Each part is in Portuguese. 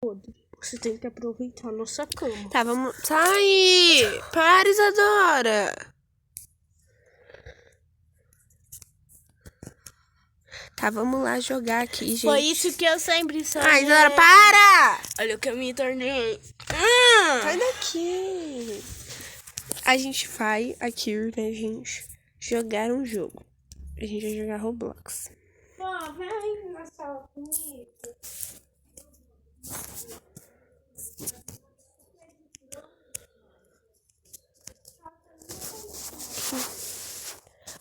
podre. Você tem que aproveitar a nossa cama. Tá, vamos... Sai! Para, Isadora! Tá, vamos lá jogar aqui, gente. Foi isso que eu sempre sonhei. Ai, Isadora, para! Olha o que eu me tornei. Sai daqui! A gente vai aqui, né, gente, jogar um jogo. A gente vai jogar Roblox. Pô, vem na sala comigo.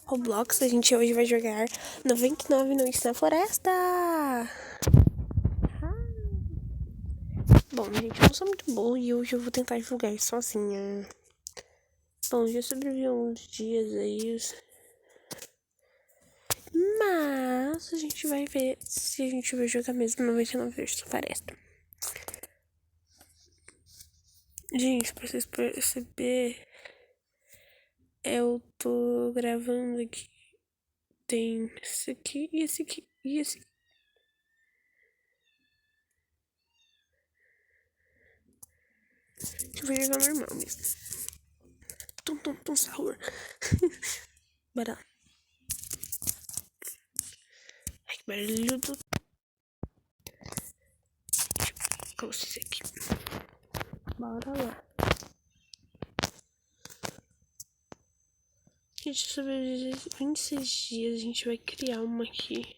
Roblox, a gente hoje vai jogar 99 Noites na Floresta. Bom, gente, eu não sou muito boa e hoje eu vou tentar jogar sozinha. Bom, já sobrevivi uns dias aí. Mas a gente vai ver se a gente vai jogar mesmo 99 Noites na Floresta. Gente, pra vocês perceberem, eu tô gravando aqui. Tem esse aqui e esse aqui e esse aqui. Eu vou jogar normal mesmo. Tum, sour. Bora lá. Ai, que barulho do... Deixa eu colocar vocês aqui. Bora lá. Gente, sobre 26 dias a gente vai criar uma aqui.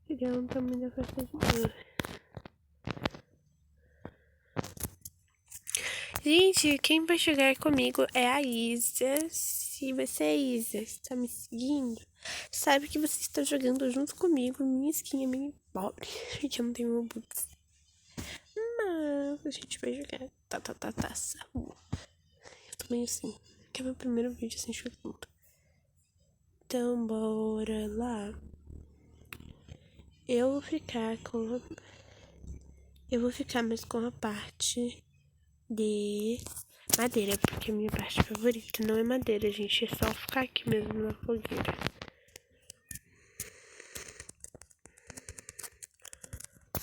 Criar um tamanho da festa de boa. Gente, quem vai jogar comigo é a Isa. Se você é Isa, está me seguindo, sabe que você está jogando junto comigo. Minha skin é meio pobre, porque eu não tenho Robux. Mas a gente vai jogar. Eu tô meio assim. Que é meu primeiro vídeo sem junto. Então, bora lá. Eu vou ficar mais com a parte de madeira, porque a minha parte favorita não é madeira, gente. É só ficar aqui mesmo na fogueira.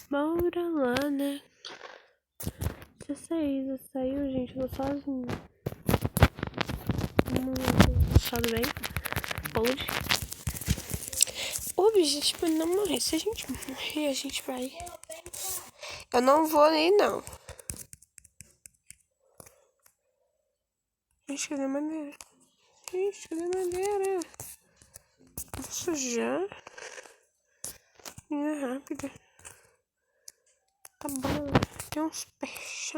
Bora lá, né? Se essa Isa saiu, gente, eu tô sozinha. Tudo bem? Pode. O objetivo é não morrer. Se a gente morrer, a gente vai... Eu não vou nem, não. Gente, cadê a madeira? Gente, cadê a madeira? Vou sujar. Minha rápida. Tá bom. Tem uns peixes.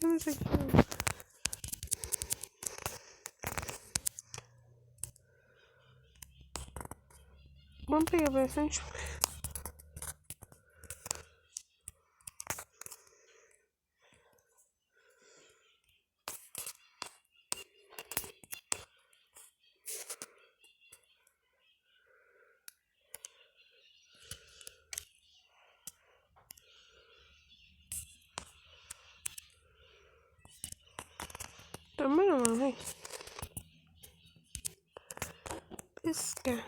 Temos aqui, ó. Vamos pegar bastante. Toma uma, vai. Pescar.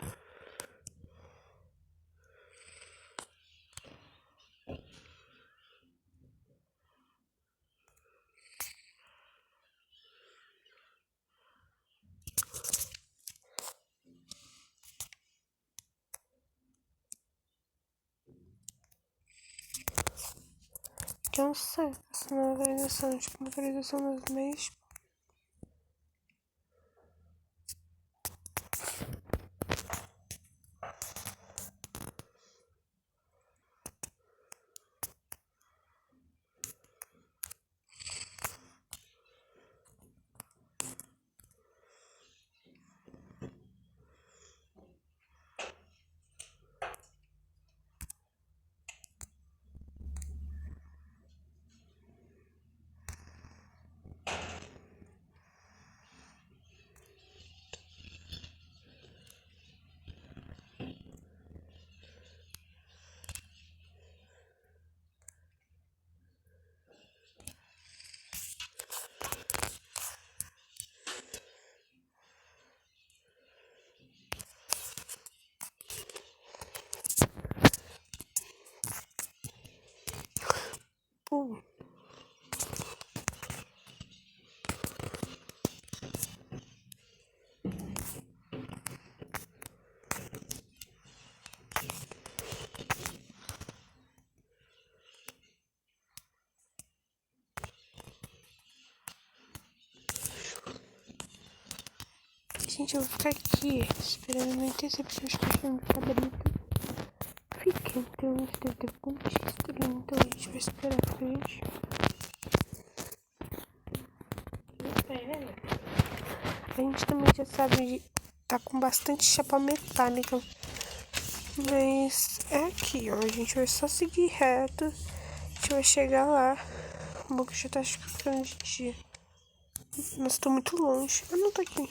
Que é um saco. Essa nova atualização, tipo, uma atualização dos meios. gente, eu vou ficar aqui esperando anoitecer, porque eu estou achando que o cabrito fica. Então, isso deve ter contista, então a gente vai esperar a frente. A gente também já sabe, tá com bastante chapa mecânica. Mas é aqui, ó. A gente vai só seguir reto. A gente vai chegar lá. O bom que já tá ficando de dia. Mas tô muito longe. Ah, não, tá aqui.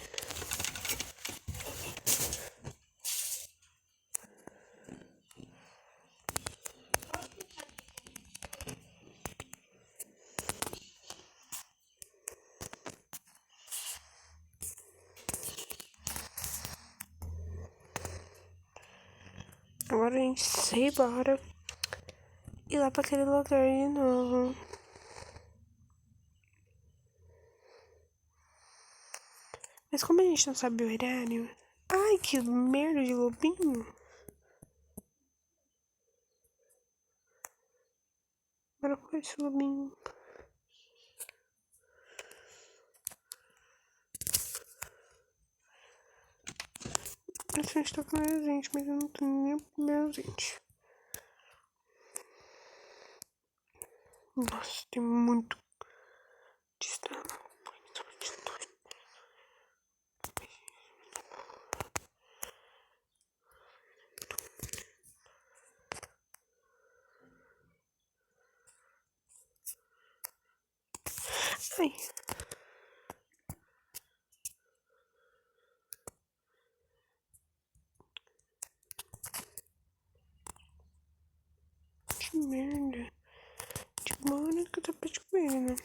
Agora a gente sai embora. E lá pra aquele lugar de novo. Mas como a gente não sabe o horário... Ai, que merda de lobinho. Agora foi esse lobinho. A gente tá com presente, mas eu não tenho nem presente. Nossa, tem muito distância. Ai. Que merda. De boa que eu tô pra comer, né?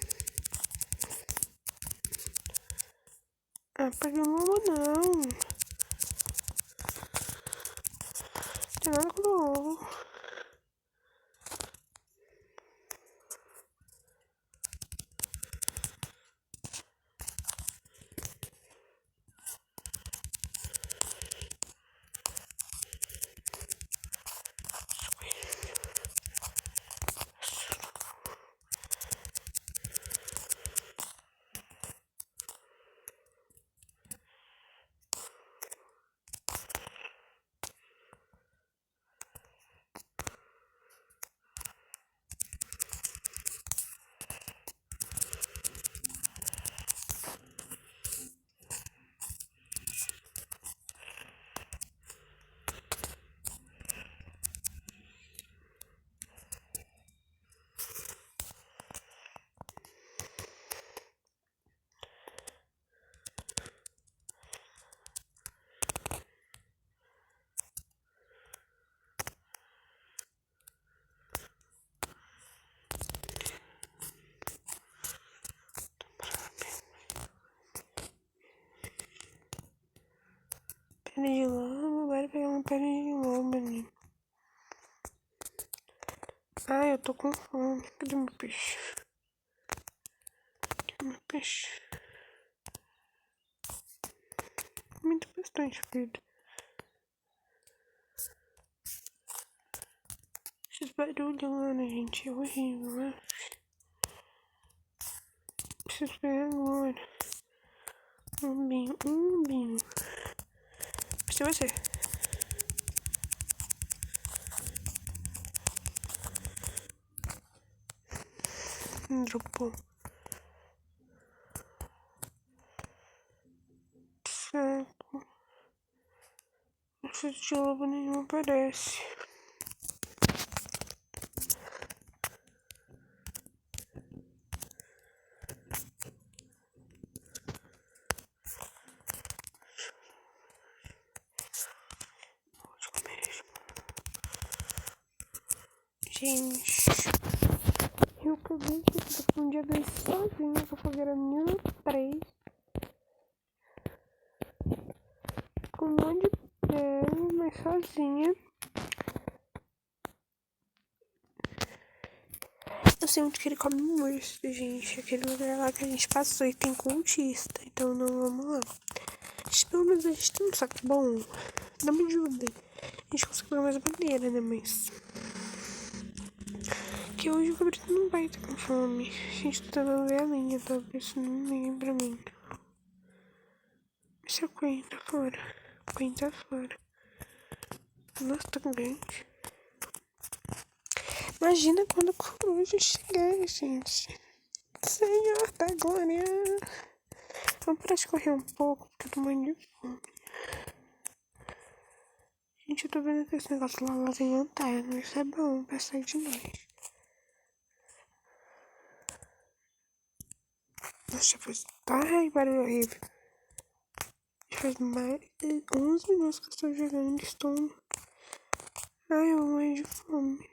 Ah, paguei uma não. Tem nada com o perna de lobo. Bora pegar uma perna de lobo ali. Ai, eu tô com fome. Cadê meu peixe? Cadê meu peixe? Muito bastante, querido. Esses barulhos lá, né, gente? É horrível, né? Preciso pegar agora. Um binho. Precisa você. Dropou. Certo. Não sei se de lobo nenhum aparece. Gente, eu acabei de ficar um dia 2 sozinha com a fogueira número 3. Com um monte de pé, mas sozinha. Eu sei onde que ele come urso, gente. Aquele lugar lá que a gente passou e tem cultista. Então não vamos lá. Pelo menos a gente tem um saco bom. Não me ajuda. A gente consegue pegar mais madeira, né? Mas... que hoje o cabrito não vai estar com fome. A gente tá dando ver a linha, tá? Por isso não liga pra mim. Essa coelho tá fora. O coelho tá fora. Nossa, tá grande. Imagina quando o coruja chegar, gente. Senhor da glória. Vamos parar de correr um pouco, porque eu tô morrendo de fome. Gente, eu tô vendo que esse negócio lá tem lanterna. Isso é bom pra sair de noite. Nossa, faz... Ai, barulho horrível. Faz mais de 11 minutos que eu estou jogando. Estou... Ai, eu morro de fome.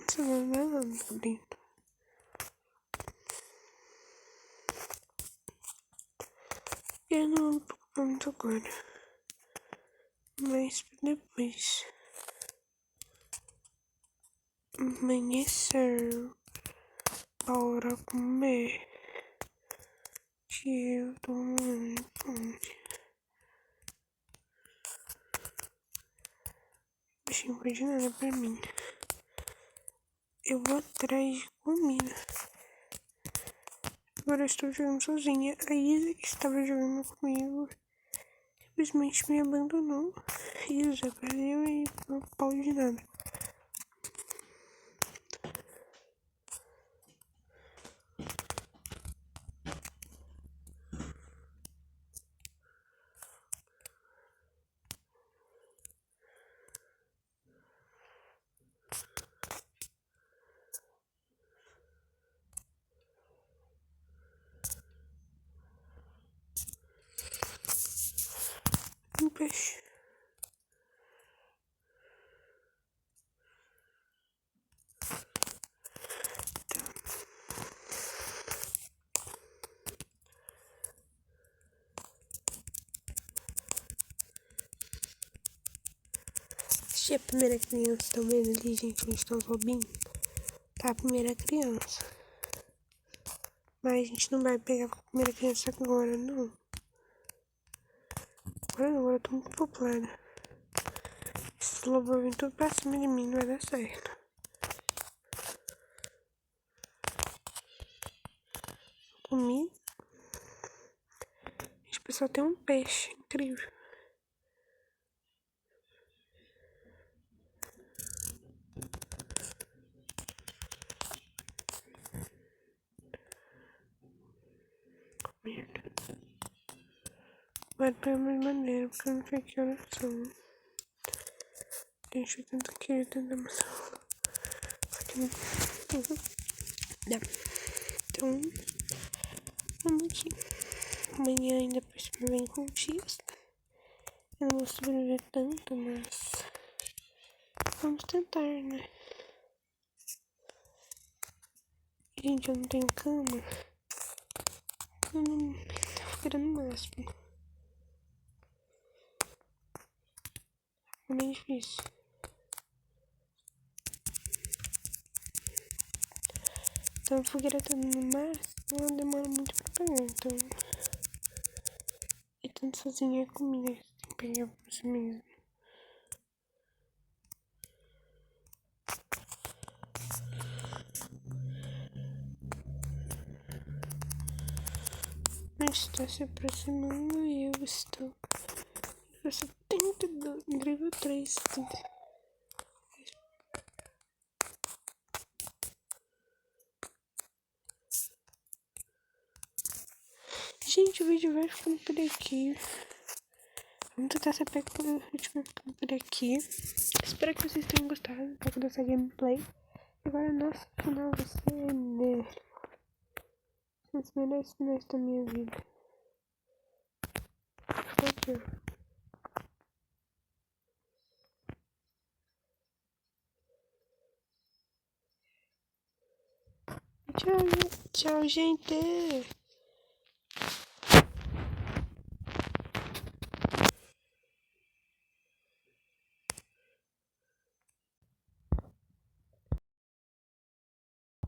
Isso não vai nada por dentro. Eu não vou preocupar muito agora. Mas depois... Amanhecer. Bora comer. Que eu tô morrendo de fome. O bichinho não pede nada pra mim. Eu vou atrás de comida. Agora eu estou jogando sozinha. A Isa, que estava jogando comigo, simplesmente me abandonou. Isa, valeu e não pode nada. Um peixe. Assisti a primeira criança também ali, gente, onde está o Robinho. Tá a primeira criança. Mas a gente não vai pegar a primeira criança agora, não. Agora eu tô muito popular. Esse lobo vai vir tudo pra cima de mim, não vai dar certo. Comi. Esse pessoal tem um peixe incrível. Vai pegar mais maneira, porque eu não sei que horas são. Gente, eu tanto queria tentar mais. Só que não. Dá. Então, vamos aqui. Amanhã ainda por cima vem com dias. Eu não vou sobreviver tanto, mas vamos tentar, né? Gente, eu não tenho cama. Eu não tô querendo o máximo. É bem difícil. Então a fogueira tá no máximo, ela demora muito pra pegar, então. E tanto sozinha é comida que você tem que pegar por si mesmo. Mas está se aproximando e eu estou nível 72, nível 3, 70. Gente, o vídeo vai ficando por aqui. Vamos tentar ser pego pelo ritmo ficando por aqui. Espero que vocês tenham gostado um pouco dessa gameplay. Agora, nosso final vai ser enérgico. São os melhores finais da minha vida. Aqui, ó. Tchau, tchau, gente.